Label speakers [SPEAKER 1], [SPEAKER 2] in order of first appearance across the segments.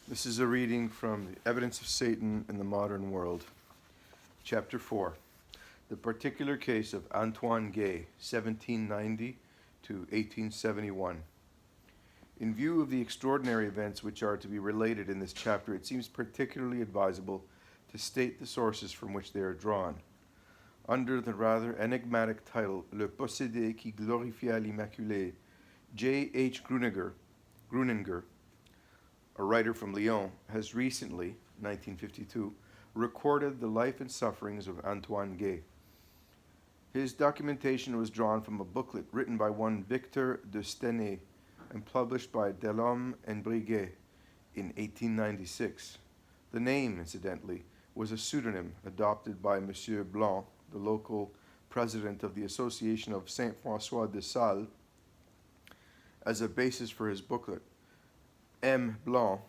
[SPEAKER 1] This is a reading from The Evidence of Satan in the Modern World, Chapter 4, the particular case of Antoine Gay, 1790 to 1871. In view of the extraordinary events which are to be related in this chapter, it seems particularly advisable to state the sources from which they are drawn. Under the rather enigmatic title, Le Possédé qui glorifia l'Immaculée, J. H. Gruninger, a writer from Lyon, has recently, 1952, recorded the life and sufferings of Antoine Gay. His documentation was drawn from a booklet written by one Victor de Stenay and published by Delhomme and Briguet in 1896. The name, incidentally, was a pseudonym adopted by Monsieur Blanc, the local president of the Association of Saint-François de Sales, as a basis for his booklet. M. Blanc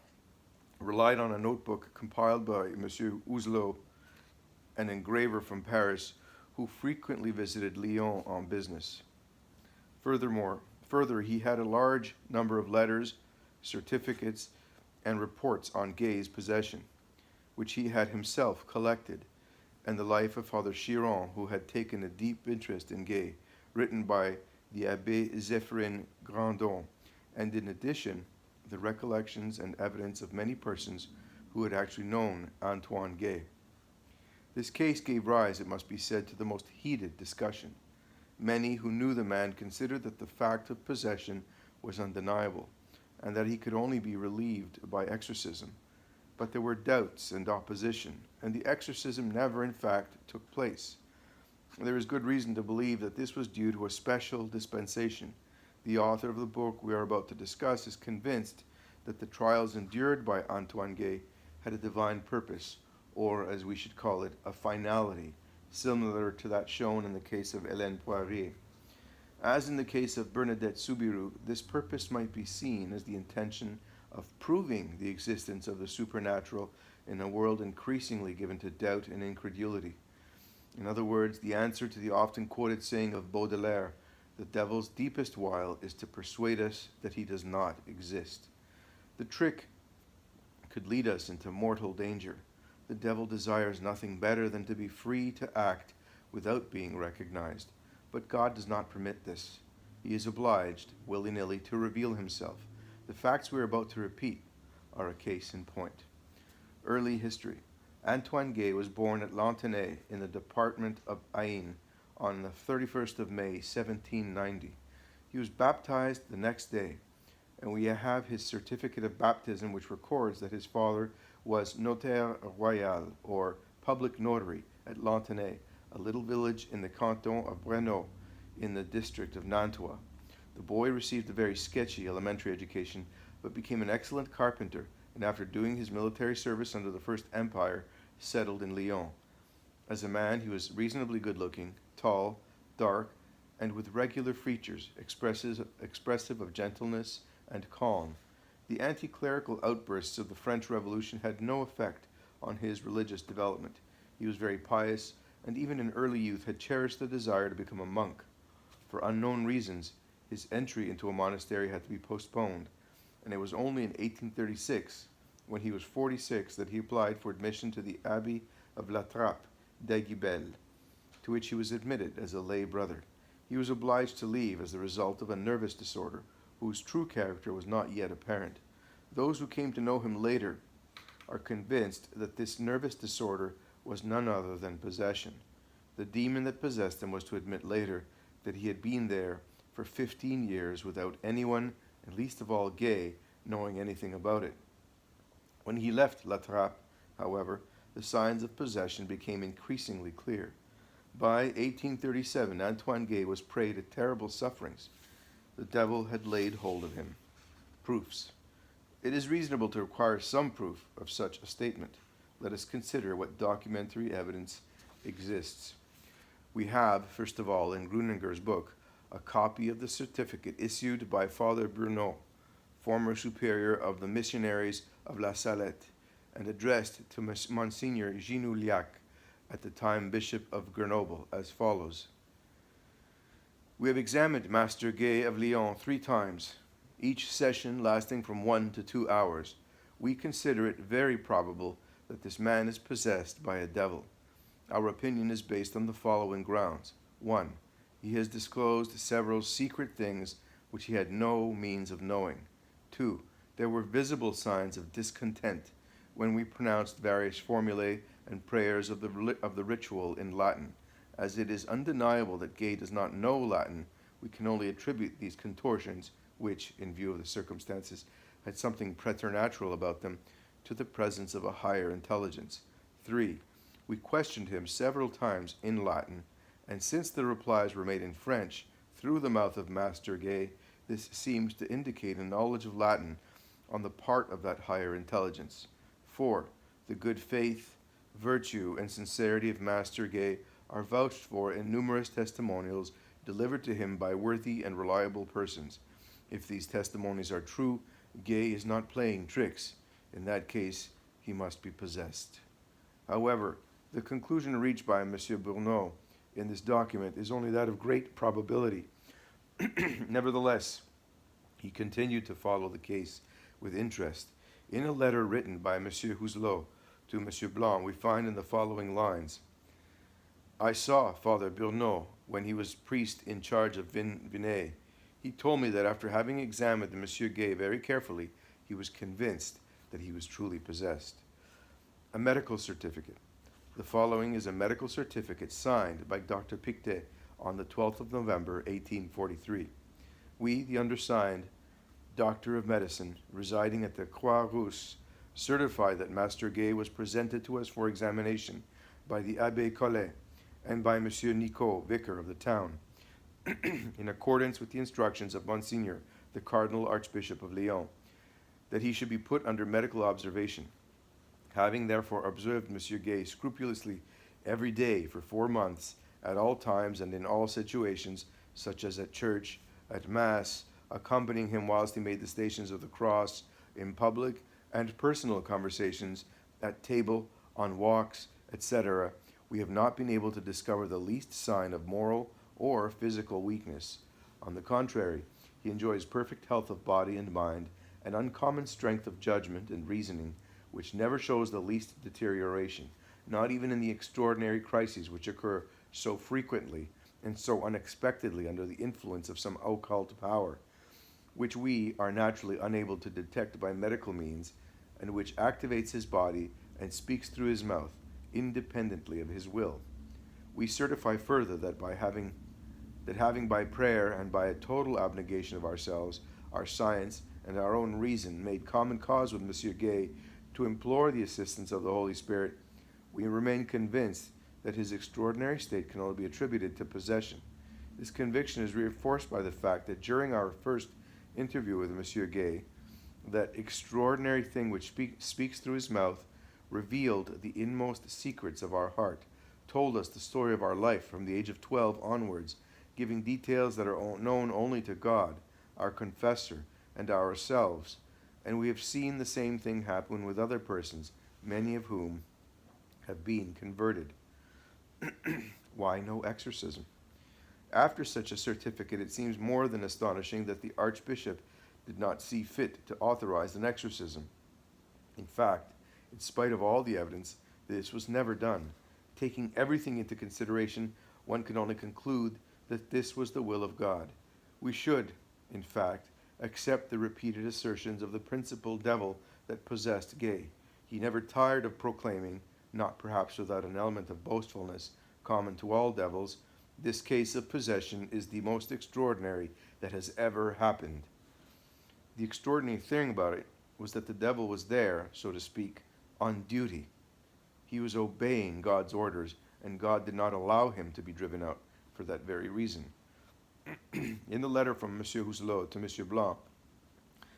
[SPEAKER 1] relied on a notebook compiled by Monsieur Ouzelot, an engraver from Paris, who frequently visited Lyon on business. Further, he had a large number of letters, certificates, and reports on Gay's possession, which he had himself collected, and the life of Father Chiron, who had taken a deep interest in Gay, written by the Abbé Zéphyrin Grandon, and in addition, the recollections and evidence of many persons who had actually known Antoine Gay. This case gave rise, it must be said, to the most heated discussion. Many who knew the man considered that the fact of possession was undeniable, and that he could only be relieved by exorcism. But there were doubts and opposition, and the exorcism never, in fact, took place. There is good reason to believe that this was due to a special dispensation. The author of the book we are about to discuss is convinced that the trials endured by Antoine Gay had a divine purpose, or as we should call it, a finality, similar to that shown in the case of Hélène Poirier. As in the case of Bernadette Soubirous, this purpose might be seen as the intention of proving the existence of the supernatural in a world increasingly given to doubt and incredulity. In other words, the answer to the often quoted saying of Baudelaire, "The devil's deepest wile is to persuade us that he does not exist." The trick could lead us into mortal danger. The devil desires nothing better than to be free to act without being recognized. But God does not permit this. He is obliged, willy-nilly, to reveal himself. The facts we are about to repeat are a case in point. Early history. Antoine Gay was born at Lantenay in the department of Ain on the 31st of May, 1790. He was baptized the next day, and we have his certificate of baptism, which records that his father was notaire royal, or public notary, at Lantenay, a little village in the canton of Breno, in the district of Nantua. The boy received a very sketchy elementary education, but became an excellent carpenter, and after doing his military service under the First Empire, settled in Lyon. As a man, he was reasonably good-looking, tall, dark, and with regular features, expressive of gentleness and calm. The anti-clerical outbursts of the French Revolution had no effect on his religious development. He was very pious, and even in early youth had cherished the desire to become a monk. For unknown reasons, his entry into a monastery had to be postponed, and it was only in 1836, when he was 46, that he applied for admission to the Abbey of La Trappe d'Aiguebelle, to which he was admitted as a lay brother. He was obliged to leave as the result of a nervous disorder, whose true character was not yet apparent. Those who came to know him later are convinced that this nervous disorder was none other than possession. The demon that possessed him was to admit later that he had been there for 15 years without anyone, and least of all Gay, knowing anything about it. When he left La Trappe, however, the signs of possession became increasingly clear. By 1837, Antoine Gay was prey to terrible sufferings. The devil had laid hold of him. Proofs. It is reasonable to require some proof of such a statement. Let us consider what documentary evidence exists. We have, first of all, in Gruninger's book, a copy of the certificate issued by Father Bruneau, former superior of the missionaries of La Salette, and addressed to Monsignor Ginouliac, at the time Bishop of Grenoble, as follows. We have examined Master Gay of Lyon 3 times, each session lasting from 1 to 2 hours. we consider it very probable that this man is possessed by a devil. Our opinion is based on the following grounds. 1. He has disclosed several secret things which he had no means of knowing. 2. There were visible signs of discontent when we pronounced various formulae and prayers of the ritual in Latin. As it is undeniable that Gay does not know Latin, we can only attribute these contortions, which, in view of the circumstances, had something preternatural about them, to the presence of a higher intelligence. 3. We questioned him several times in Latin, and since the replies were made in French through the mouth of Master Gay, this seems to indicate a knowledge of Latin on the part of that higher intelligence. 4. The good faith, virtue, and sincerity of Master Gay are vouched for in numerous testimonials delivered to him by worthy and reliable persons. If these testimonies are true, Gay is not playing tricks. In that case, he must be possessed. However, the conclusion reached by M. Bourneau in this document is only that of great probability. Nevertheless, he continued to follow the case with interest. In a letter written by M. Huzelot to M. Blanc, we find in the following lines: I saw Father Bourneau when he was priest in charge of Vinay. He told me that after having examined M. Gay very carefully, he was convinced that he was truly possessed. A medical certificate. The following is a medical certificate signed by Dr. Pictet on the 12th of November, 1843. We, the undersigned, Doctor of Medicine, residing at the Croix-Rousse, certify that Master Gay was presented to us for examination by the Abbé Collet and by M. Nicot, vicar of the town, in accordance with the instructions of Monsignor, the Cardinal Archbishop of Lyon, that he should be put under medical observation. Having therefore observed M. Gay scrupulously every day for 4 months, at all times and in all situations, such as at church, at Mass, accompanying him whilst he made the Stations of the Cross, in public and personal conversations, at table, on walks, etc., we have not been able to discover the least sign of moral or physical weakness. On the contrary, he enjoys perfect health of body and mind, and uncommon strength of judgment and reasoning, which never shows the least deterioration, not even in the extraordinary crises which occur so frequently and so unexpectedly under the influence of some occult power, which we are naturally unable to detect by medical means, and which activates his body and speaks through his mouth, independently of his will. We certify further that having by prayer and by a total abnegation of ourselves, our science, and our own reason made common cause with M. Gay to implore the assistance of the Holy Spirit, we remain convinced that his extraordinary state can only be attributed to possession. This conviction is reinforced by the fact that during our first interview with M. Gay, that extraordinary thing which speaks through his mouth revealed the inmost secrets of our heart, told us the story of our life from the age of 12 onwards, giving details that are known only to God, our confessor, and ourselves, and we have seen the same thing happen with other persons, many of whom have been converted. Why no exorcism? After such a certificate, it seems more than astonishing that the Archbishop did not see fit to authorize an exorcism. In fact, in spite of all the evidence, this was never done. Taking everything into consideration, one can only conclude that this was the will of God. We should, in fact, accept the repeated assertions of the principal devil that possessed Gay. He never tired of proclaiming, not perhaps without an element of boastfulness common to all devils, this case of possession is the most extraordinary that has ever happened. The extraordinary thing about it was that the devil was there, so to speak, on duty. He was obeying God's orders, and God did not allow him to be driven out for that very reason. In the letter from M. Huzelot to M. Blanc,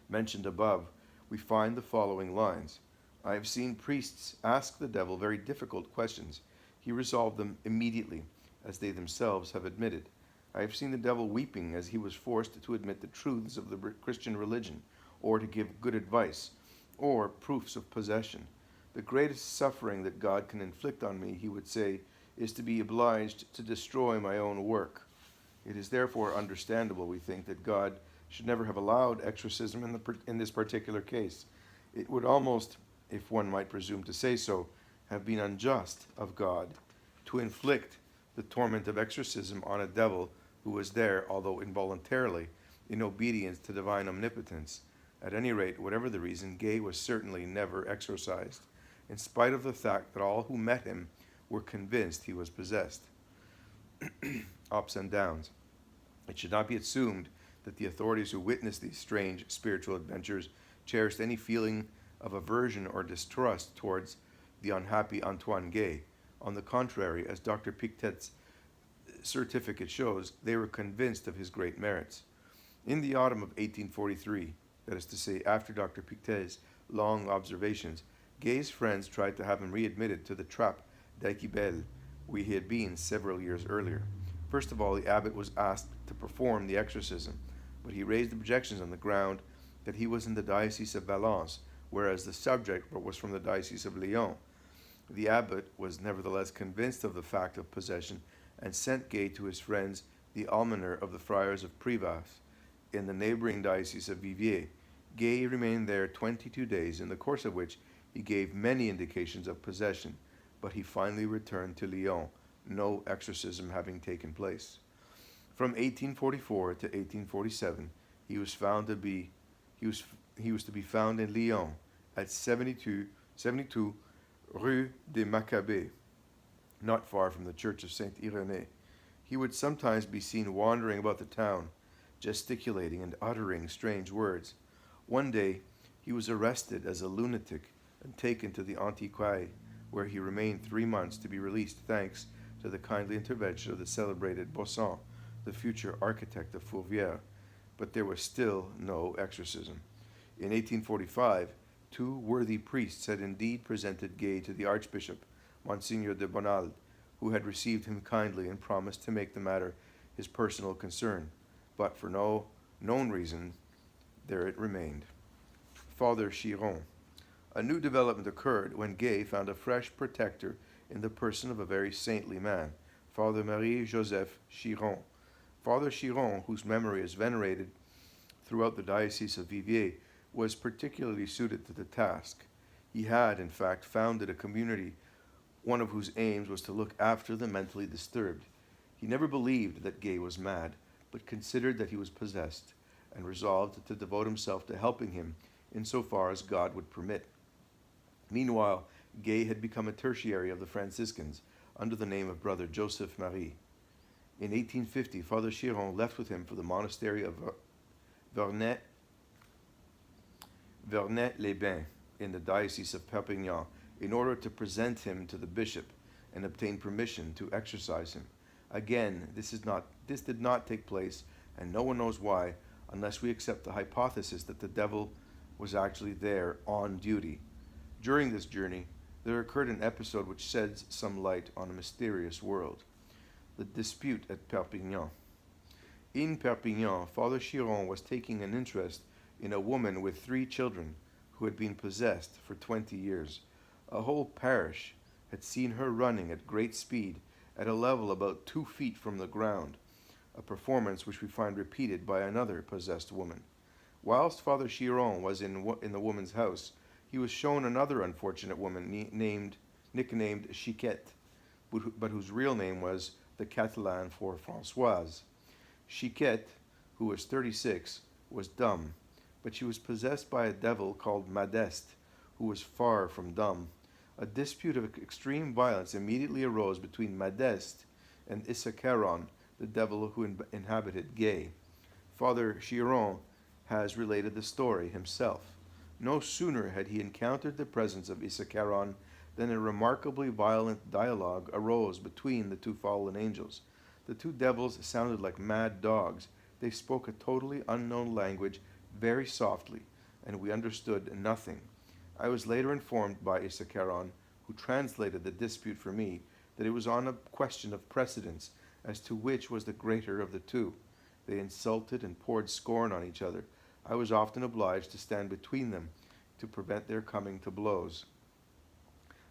[SPEAKER 1] mentioned above, we find the following lines: I have seen priests ask the devil very difficult questions. He resolved them immediately, as they themselves have admitted. I have seen the devil weeping as he was forced to admit the truths of the Christian religion, or to give good advice, or proofs of possession. The greatest suffering that God can inflict on me, he would say, is to be obliged to destroy my own work. It is therefore understandable, we think, that God should never have allowed exorcism in this particular case. It would almost, if one might presume to say so, have been unjust of God to inflict the torment of exorcism on a devil who was there, although involuntarily, in obedience to divine omnipotence. At any rate, whatever the reason, Gay was certainly never exorcised, in spite of the fact that all who met him were convinced he was possessed. Ups and downs. It should not be assumed that the authorities who witnessed these strange spiritual adventures cherished any feeling of aversion or distrust towards the unhappy Antoine Gay. On the contrary, as Dr. Pictet's certificate shows, they were convinced of his great merits. In the autumn of 1843, that is to say, after Dr. Pictet's long observations, Gay's friends tried to have him readmitted to the Trappe d'Aquibel, where he had been several years earlier. First of all, the abbot was asked to perform the exorcism, but he raised objections on the ground that he was in the Diocese of Valence, whereas the subject was from the Diocese of Lyon. The abbot was nevertheless convinced of the fact of possession and sent Gay to his friends, the almoner of the friars of Privas, in the neighboring Diocese of Viviers. Gay remained there 22 days, in the course of which he gave many indications of possession, but he finally returned to Lyon, no exorcism having taken place. From 1844 to 1847, he was to be found in Lyon at 72 Rue des Maccabées, not far from the church of Saint Irénée. He would sometimes be seen wandering about the town, gesticulating and uttering strange words. One day, he was arrested as a lunatic and taken to the Antiquaille, where he remained 3 months to be released thanks to the kindly intervention of the celebrated Bossan, the future architect of Fourvière. But there was still no exorcism. In 1845, 2 worthy priests had indeed presented Gay to the Archbishop, Monsignor de Bonald, who had received him kindly and promised to make the matter his personal concern. But for no known reason, there it remained. Father Chiron. A new development occurred when Gay found a fresh protector in the person of a very saintly man, Father Marie-Joseph Chiron. Father Chiron, whose memory is venerated throughout the Diocese of Viviers, was particularly suited to the task. He had, in fact, founded a community, one of whose aims was to look after the mentally disturbed. He never believed that Gay was mad, but considered that he was possessed, and resolved to devote himself to helping him insofar as God would permit. Meanwhile, Gay had become a tertiary of the Franciscans, under the name of Brother Joseph Marie. In 1850, Father Chiron left with him for the monastery of Vernet-les-Bains in the Diocese of Perpignan, in order to present him to the bishop and obtain permission to exorcise him. Again, this did not take place, and no one knows why, unless we accept the hypothesis that the devil was actually there on duty. During this journey, there occurred an episode which sheds some light on a mysterious world. The dispute at Perpignan. In Perpignan, Father Chiron was taking an interest in a woman with 3 children who had been possessed for 20 years. A whole parish had seen her running at great speed at a level about 2 feet from the ground, a performance which we find repeated by another possessed woman. Whilst Father Chiron was in the woman's house, he was shown another unfortunate woman nicknamed Chiquette, but whose real name was the Catalan for Françoise. Chiquette, who was 36, was dumb, but she was possessed by a devil called Modeste, who was far from dumb. A dispute of extreme violence immediately arose between Modeste and Isacaron, the devil who inhabited Gay. Father Chiron has related the story himself. No sooner had he encountered the presence of Isacaron than a remarkably violent dialogue arose between the 2 fallen angels. The 2 devils sounded like mad dogs. They spoke a totally unknown language very softly, and we understood nothing. I was later informed by Isacaron, who translated the dispute for me, that it was on a question of precedence as to which was the greater of the 2. They insulted and poured scorn on each other. I was often obliged to stand between them to prevent their coming to blows.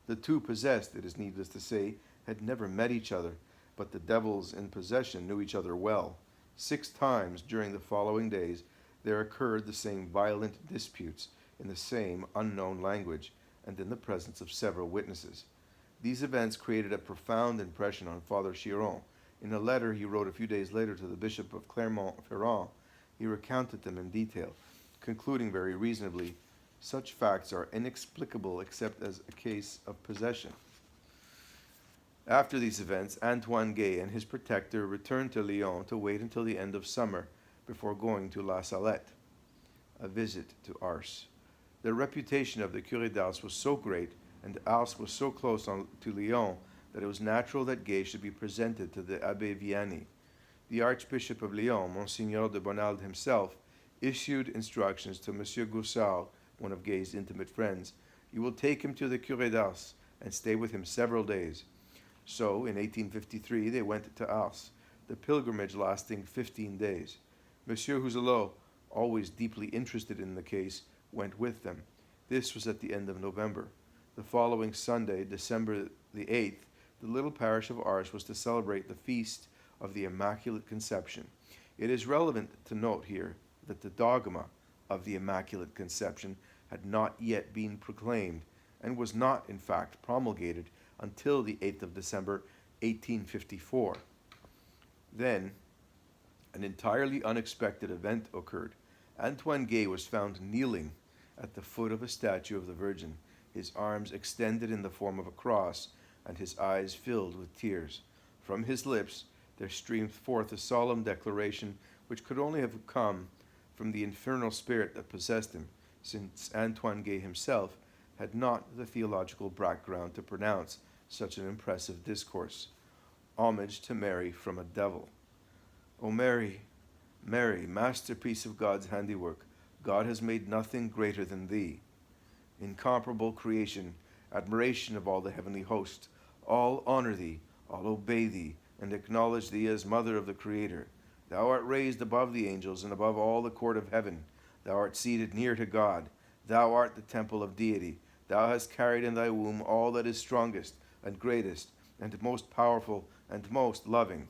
[SPEAKER 1] The 2 possessed, it is needless to say, had never met each other, but the devils in possession knew each other well. 6 times during the following days there occurred the same violent disputes, in the same unknown language and in the presence of several witnesses. These events created a profound impression on Father Chiron. In a letter he wrote a few days later to the Bishop of Clermont-Ferrand, he recounted them in detail, concluding very reasonably, "Such facts are inexplicable except as a case of possession." After these events, Antoine Gay and his protector returned to Lyon to wait until the end of summer before going to La Salette, a visit to Ars. The reputation of the Curé d'Ars was so great, and Ars was so close to Lyon, that it was natural that Gay should be presented to the Abbé Vianney. The Archbishop of Lyon, Monseigneur de Bonald himself, issued instructions to Monsieur Goussard, one of Gay's intimate friends. "You will take him to the Curé d'Ars and stay with him several days." So, in 1853, they went to Ars, the pilgrimage lasting 15 days. Monsieur Houzelot, always deeply interested in the case, went with them. This was at the end of November. The following Sunday, December the 8th, the little parish of Ars was to celebrate the feast of the Immaculate Conception. It is relevant to note here that the dogma of the Immaculate Conception had not yet been proclaimed, and was not, in fact, promulgated until the 8th of December, 1854. Then, an entirely unexpected event occurred. Antoine Gay was found kneeling at the foot of a statue of the Virgin, his arms extended in the form of a cross, and his eyes filled with tears. From his lips there streamed forth a solemn declaration which could only have come from the infernal spirit that possessed him, since Antoine Gay himself had not the theological background to pronounce such an impressive discourse. Homage to Mary from a devil. O Mary, Mary, masterpiece of God's handiwork, God has made nothing greater than thee. Incomparable creation, admiration of all the heavenly host, all honor thee, all obey thee, and acknowledge thee as mother of the Creator. Thou art raised above the angels and above all the court of heaven. Thou art seated near to God. Thou art the temple of deity. Thou hast carried in thy womb all that is strongest and greatest and most powerful and most loving.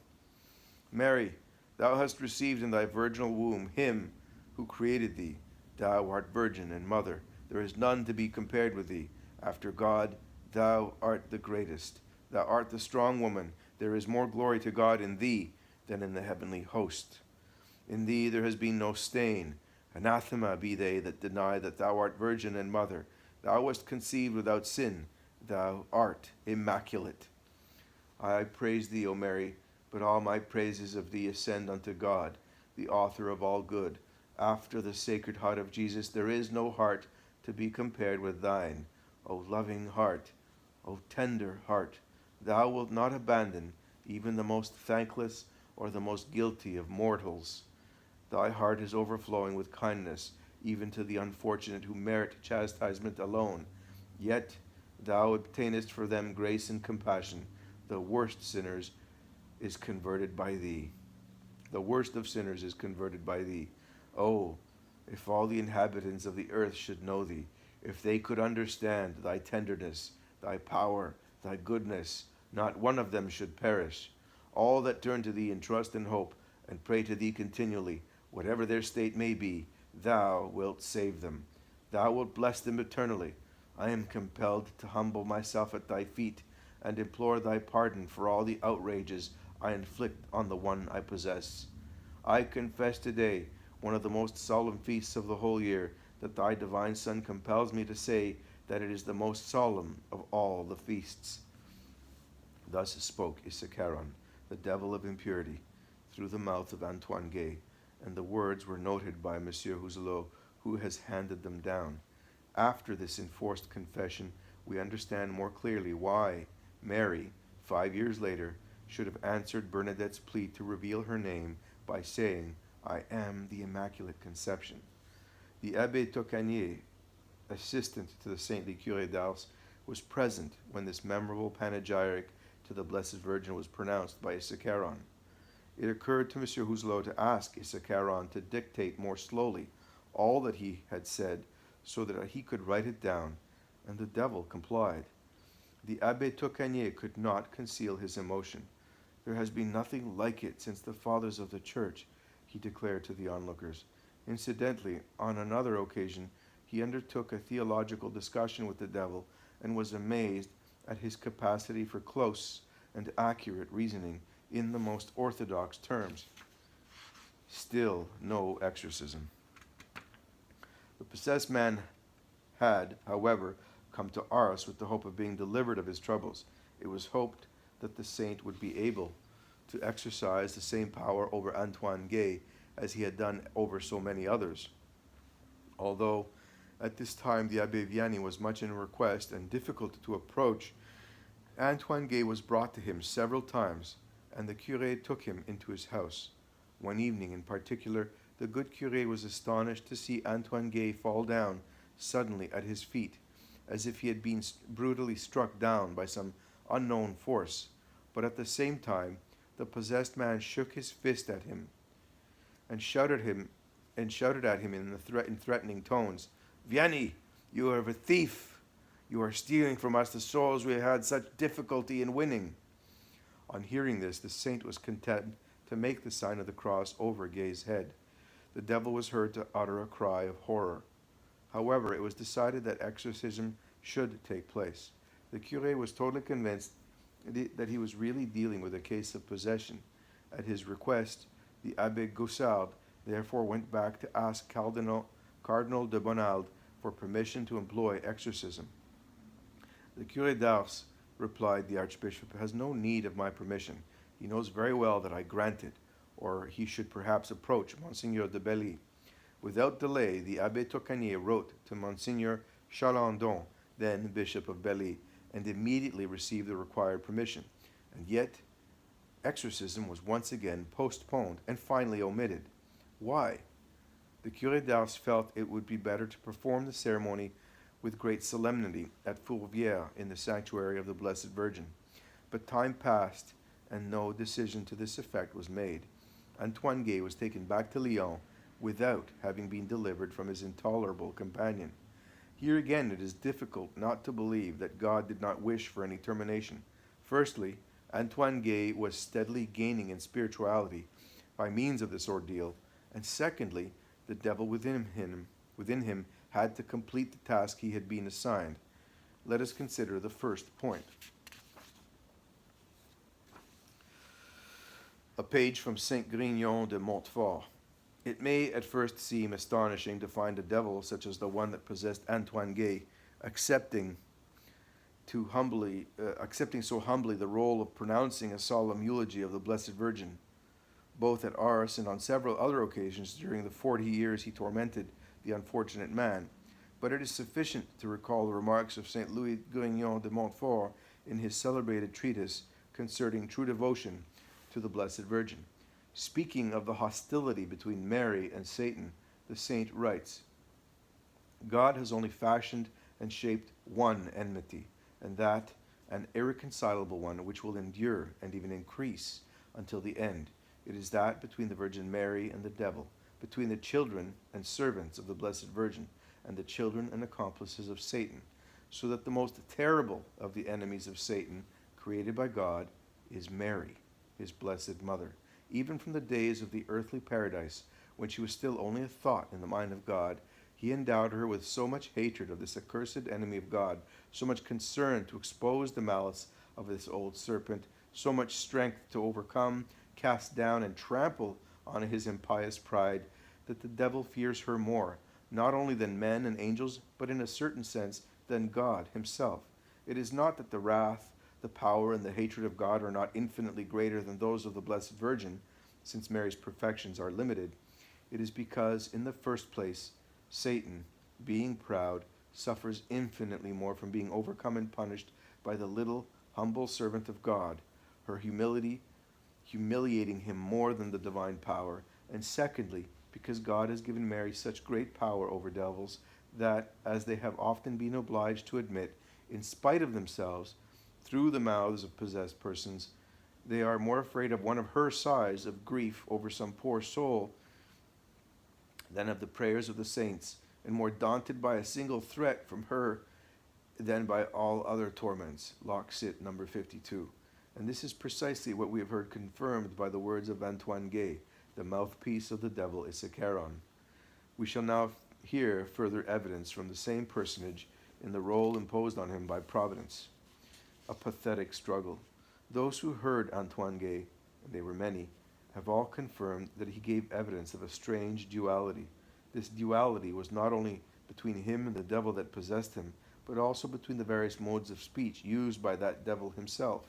[SPEAKER 1] Mary, thou hast received in thy virginal womb him who created thee. Thou art virgin and mother. There is none to be compared with thee. After God, thou art the greatest. Thou art the strong woman. There is more glory to God in thee than in the heavenly host. In thee there has been no stain. Anathema be they that deny that thou art virgin and mother. Thou wast conceived without sin. Thou art immaculate. I praise thee, O Mary, but all my praises of thee ascend unto God, the author of all good. After the sacred heart of Jesus, there is no heart to be compared with thine. O loving heart, O tender heart, thou wilt not abandon even the most thankless or the most guilty of mortals. Thy heart is overflowing with kindness, even to the unfortunate who merit chastisement alone. Yet thou obtainest for them grace and compassion. The worst sinners is converted by thee. The worst of sinners is converted by thee. Oh, if all the inhabitants of the earth should know thee, if they could understand thy tenderness, thy power, thy goodness, not one of them should perish. All that turn to thee in trust and hope, and pray to thee continually, whatever their state may be, thou wilt save them. Thou wilt bless them eternally. I am compelled to humble myself at thy feet, and implore thy pardon for all the outrages I inflict on the one I possess. I confess today, one of the most solemn feasts of the whole year, that thy divine Son compels me to say that it is the most solemn of all the feasts. Thus spoke Isacaron, the devil of impurity, through the mouth of Antoine Gay, and the words were noted by Monsieur Houzelot, who has handed them down. After this enforced confession, we understand more clearly why Mary, 5 years later, should have answered Bernadette's plea to reveal her name by saying, I am the Immaculate Conception. The Abbé Tocanier, assistant to the saintly Curé d'Ars, was present when this memorable panegyric to the Blessed Virgin was pronounced by Isacaron. It occurred to Monsieur Houzelot to ask Isacaron to dictate more slowly all that he had said so that he could write it down, and the devil complied. The Abbé Tocanier could not conceal his emotion. There has been nothing like it since the fathers of the Church, he declared to the onlookers. Incidentally, on another occasion, he he undertook a theological discussion with the devil and was amazed at his capacity for close and accurate reasoning in the most orthodox terms. Still no exorcism. The possessed man had, however, come to Ars with the hope of being delivered of his troubles. It was hoped that the saint would be able to exercise the same power over Antoine Gay as he had done over so many others. Although at this time the Abbé Vianney was much in request and difficult to approach, Antoine Gay was brought to him several times, and the curé took him into his house. One evening in particular, the good curé was astonished to see Antoine Gay fall down suddenly at his feet, as if he had been brutally struck down by some unknown force. But at the same time, the possessed man shook his fist at him and shouted at him in threatening tones, "Vianney, you are a thief! You are stealing from us the souls we had such difficulty in winning." On hearing this, the saint was content to make the sign of the cross over Gay's head. The devil was heard to utter a cry of horror. However, it was decided that exorcism should take place. The curé was totally convinced that he was really dealing with a case of possession. At his request, the Abbé Goussard therefore went back to ask Cardinal de Bonald for permission to employ exorcism. The curé d'Ars replied, "The archbishop has no need of my permission. He knows very well that I grant it, or he should perhaps approach Monseigneur de Belly." Without delay, the Abbé Tocanier wrote to Monseigneur Chalandon, then Bishop of Belly, and immediately received the required permission. And yet, exorcism was once again postponed and finally omitted. Why? The curé d'Ars felt it would be better to perform the ceremony with great solemnity at Fourvière in the sanctuary of the Blessed Virgin. But time passed, and no decision to this effect was made. Antoine Gay was taken back to Lyon without having been delivered from his intolerable companion. Here again it is difficult not to believe that God did not wish for any termination. Firstly, Antoine Gay was steadily gaining in spirituality by means of this ordeal, and secondly, the devil within him had to complete the task he had been assigned. Let us consider the first point. A page from Saint Grignon de Montfort. It may at first seem astonishing to find a devil such as the one that possessed Antoine Gay accepting so humbly the role of pronouncing a solemn eulogy of the Blessed Virgin, both at Ars and on several other occasions during the 40 years he tormented the unfortunate man. But it is sufficient to recall the remarks of Saint Louis Grignon de Montfort in his celebrated treatise concerning true devotion to the Blessed Virgin. Speaking of the hostility between Mary and Satan, the saint writes, "God has only fashioned and shaped one enmity, and that an irreconcilable one which will endure and even increase until the end. It is that between the Virgin Mary and the devil, between the children and servants of the Blessed Virgin and the children and accomplices of Satan, so that the most terrible of the enemies of Satan, created by God, is Mary, his blessed mother. Even from the days of the earthly paradise, when she was still only a thought in the mind of God, he endowed her with so much hatred of this accursed enemy of God, so much concern to expose the malice of this old serpent, so much strength to overcome, cast down, and trample on his impious pride, that the devil fears her more, not only than men and angels, but in a certain sense than God himself. It is not that the wrath, the power, and the hatred of God are not infinitely greater than those of the Blessed Virgin, since Mary's perfections are limited. It is because, in the first place, Satan, being proud, suffers infinitely more from being overcome and punished by the little, humble servant of God, her humiliating him more than the divine power, and secondly, because God has given Mary such great power over devils that, as they have often been obliged to admit, in spite of themselves, through the mouths of possessed persons, they are more afraid of one of her size of grief over some poor soul than of the prayers of the saints, and more daunted by a single threat from her than by all other torments. Locke Sit, number 52. And this is precisely what we have heard confirmed by the words of Antoine Gay, the mouthpiece of the devil Isacaron. We shall now here further evidence from the same personage in the role imposed on him by Providence. A pathetic struggle. Those who heard Antoine Gay, and they were many, have all confirmed that he gave evidence of a strange duality. This duality was not only between him and the devil that possessed him, but also between the various modes of speech used by that devil himself.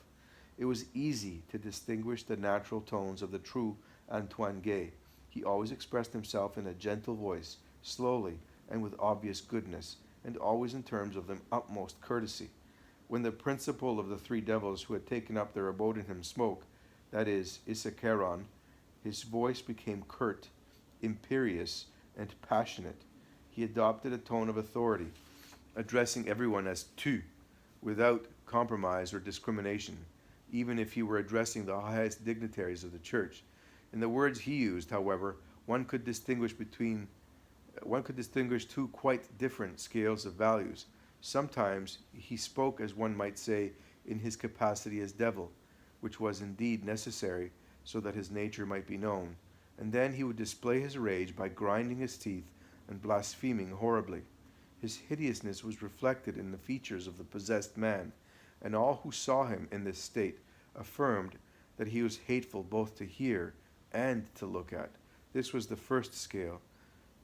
[SPEAKER 1] It was easy to distinguish the natural tones of the true Antoine Gay. He always expressed himself in a gentle voice, slowly and with obvious goodness, and always in terms of the utmost courtesy. When the principal of the three devils who had taken up their abode in him spoke, that is, Isacaron, his voice became curt, imperious, and passionate. He adopted a tone of authority, addressing everyone as tu, without compromise or discrimination, even if he were addressing the highest dignitaries of the church. In the words he used, however, one could distinguish two quite different scales of values. Sometimes he spoke, as one might say, in his capacity as devil, which was indeed necessary so that his nature might be known, and then he would display his rage by grinding his teeth and blaspheming horribly. His hideousness was reflected in the features of the possessed man, and all who saw him in this state affirmed that he was hateful both to hear and to look at. This was the first scale,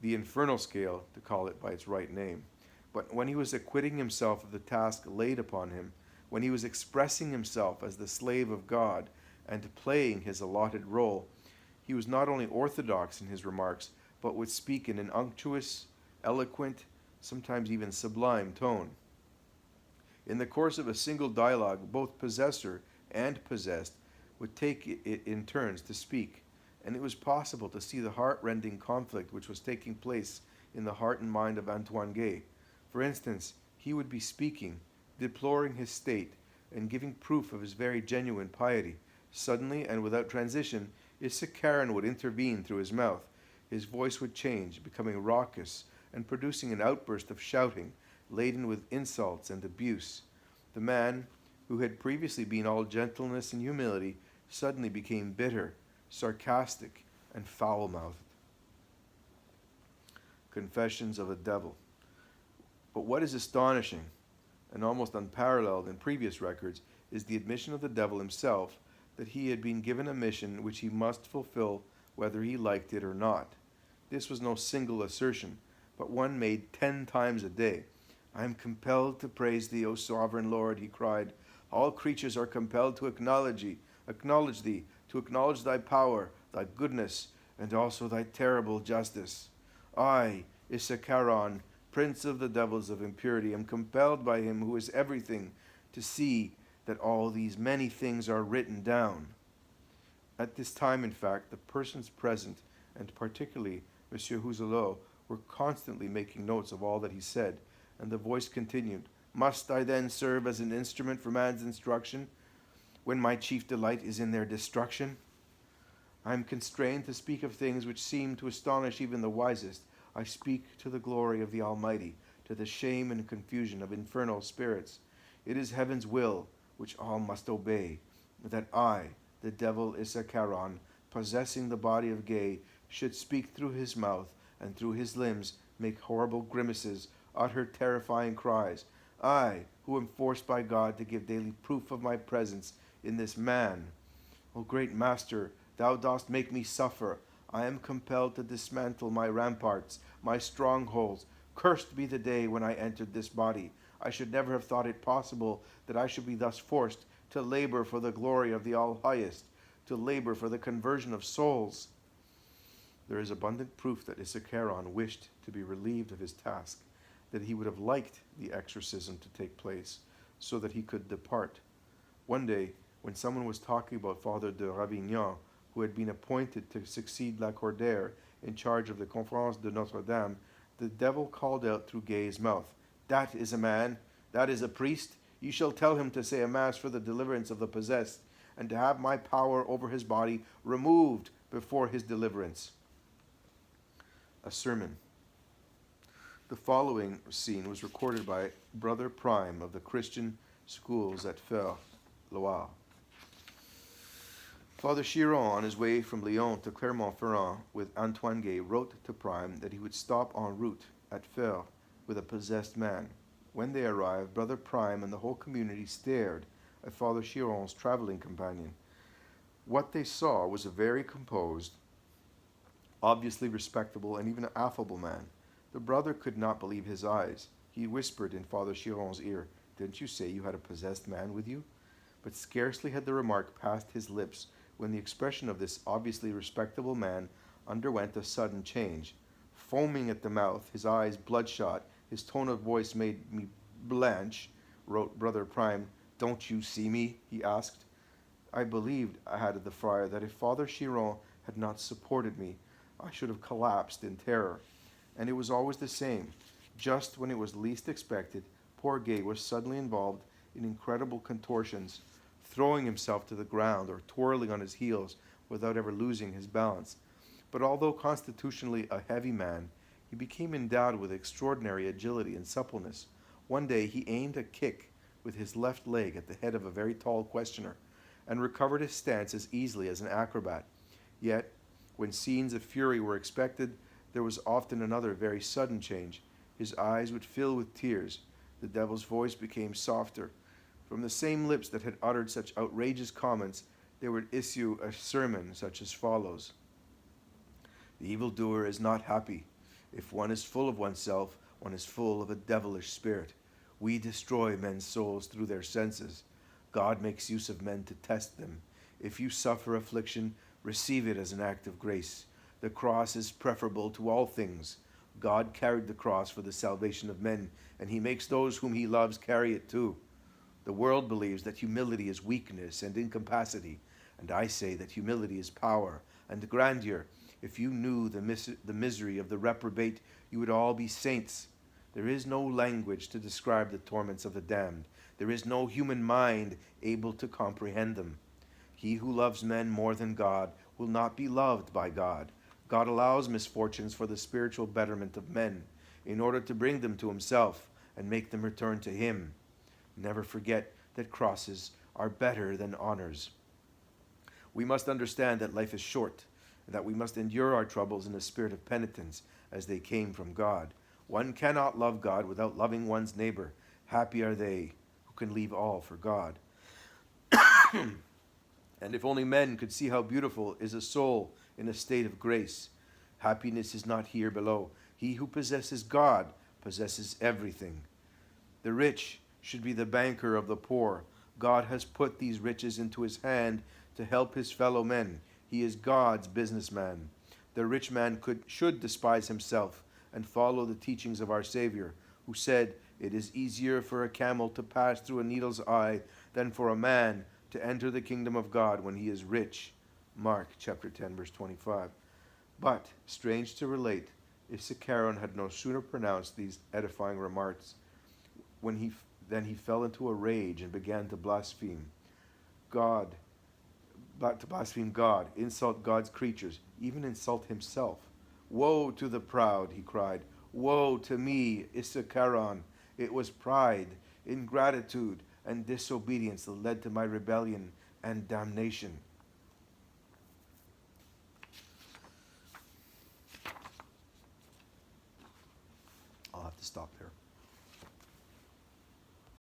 [SPEAKER 1] the infernal scale, to call it by its right name. But when he was acquitting himself of the task laid upon him, when he was expressing himself as the slave of God and playing his allotted role, he was not only orthodox in his remarks, but would speak in an unctuous, eloquent, sometimes even sublime tone. In the course of a single dialogue, both possessor and possessed would take it in turns to speak, and it was possible to see the heart-rending conflict which was taking place in the heart and mind of Antoine Gay. For instance, he would be speaking, deploring his state, and giving proof of his very genuine piety. Suddenly, and without transition, Isacaron would intervene through his mouth. His voice would change, becoming raucous, and producing an outburst of shouting, laden with insults and abuse. The man, who had previously been all gentleness and humility, suddenly became bitter, sarcastic, and foul-mouthed. Confessions of a devil. But what is astonishing, and almost unparalleled in previous records, is the admission of the devil himself that he had been given a mission which he must fulfill whether he liked it or not. This was no single assertion, but one made 10 times a day. "I am compelled to praise thee, O sovereign Lord," he cried. "All creatures are compelled to acknowledge thee, to acknowledge thy power, thy goodness, and also thy terrible justice. I, Isacaron, prince of the devils of impurity, am compelled by him who is everything to see that all these many things are written down." At this time, in fact, the persons present, and particularly M. Houzelot, were constantly making notes of all that he said, and the voice continued, "Must I then serve as an instrument for man's instruction, when my chief delight is in their destruction? I am constrained to speak of things which seem to astonish even the wisest. I speak to the glory of the Almighty, to the shame and confusion of infernal spirits. It is heaven's will, which all must obey, that I, the devil Isacaron, possessing the body of Gay, should speak through his mouth, and through his limbs make horrible grimaces, utter terrifying cries. I, who am forced by God to give daily proof of my presence in this man. O great Master, thou dost make me suffer. I am compelled to dismantle my ramparts, my strongholds. Cursed be the day when I entered this body. I should never have thought it possible that I should be thus forced to labor for the glory of the All-Highest, to labor for the conversion of souls." There is abundant proof that Isacaron wished to be relieved of his task, that he would have liked the exorcism to take place, so that he could depart. One day, when someone was talking about Father de Ravignan, who had been appointed to succeed Lacordaire in charge of the Conférence de Notre-Dame, the devil called out through Gay's mouth, "That is a man, that is a priest. You shall tell him to say a mass for the deliverance of the possessed, and to have my power over his body removed before his deliverance." A sermon. The following scene was recorded by Brother Prime of the Christian schools at Feur, Loire. Father Chiron, on his way from Lyon to Clermont-Ferrand with Antoine Gay, wrote to Prime that he would stop en route at Fell with a possessed man. When they arrived, Brother Prime and the whole community stared at Father Chiron's traveling companion. What they saw was a very composed, obviously respectable, and even affable man. The brother could not believe his eyes. He whispered in Father Chiron's ear, "Didn't you say you had a possessed man with you?" But scarcely had the remark passed his lips when the expression of this obviously respectable man underwent a sudden change. Foaming at the mouth, his eyes bloodshot, his tone of voice made me blanch, wrote Brother Prime. "Don't you see me?" he asked. I believed, added the friar, that if Father Chiron had not supported me, I should have collapsed in terror. And it was always the same. Just when it was least expected, poor Gay was suddenly involved in incredible contortions, throwing himself to the ground or twirling on his heels without ever losing his balance. But although constitutionally a heavy man, he became endowed with extraordinary agility and suppleness. One day he aimed a kick with his left leg at the head of a very tall questioner, and recovered his stance as easily as an acrobat. Yet, when scenes of fury were expected, there was often another very sudden change. His eyes would fill with tears. The devil's voice became softer. From the same lips that had uttered such outrageous comments, there would issue a sermon such as follows. The evildoer is not happy. If one is full of oneself, one is full of a devilish spirit. We destroy men's souls through their senses. God makes use of men to test them. If you suffer affliction, receive it as an act of grace. The cross is preferable to all things. God carried the cross for the salvation of men, and he makes those whom he loves carry it too. The world believes that humility is weakness and incapacity, and I say that humility is power and grandeur. If you knew the misery of the reprobate, you would all be saints. There is no language to describe the torments of the damned. There is no human mind able to comprehend them. He who loves men more than God will not be loved by God. God allows misfortunes for the spiritual betterment of men, in order to bring them to himself and make them return to him. Never forget that crosses are better than honors. We must understand that life is short, and that we must endure our troubles in a spirit of penitence, as they came from God. One cannot love God without loving one's neighbor. Happy are they who can leave all for God. And if only men could see how beautiful is a soul in a state of grace. Happiness is not here below. He who possesses God possesses everything. The rich should be the banker of the poor. God has put these riches into his hand to help his fellow men. He is God's businessman. The rich man should despise himself and follow the teachings of our Savior, who said, "It is easier for a camel to pass through a needle's eye than for a man to enter the kingdom of God when he is rich." Mark chapter 10, verse 25. But, strange to relate, Isacaron had no sooner pronounced these edifying remarks than he fell into a rage and began to blaspheme God, insult God's creatures, even insult himself. "Woe to the proud," he cried. "Woe to me, Isacaron! It was pride, ingratitude, and disobedience that led to my rebellion and damnation." I'll have to stop there.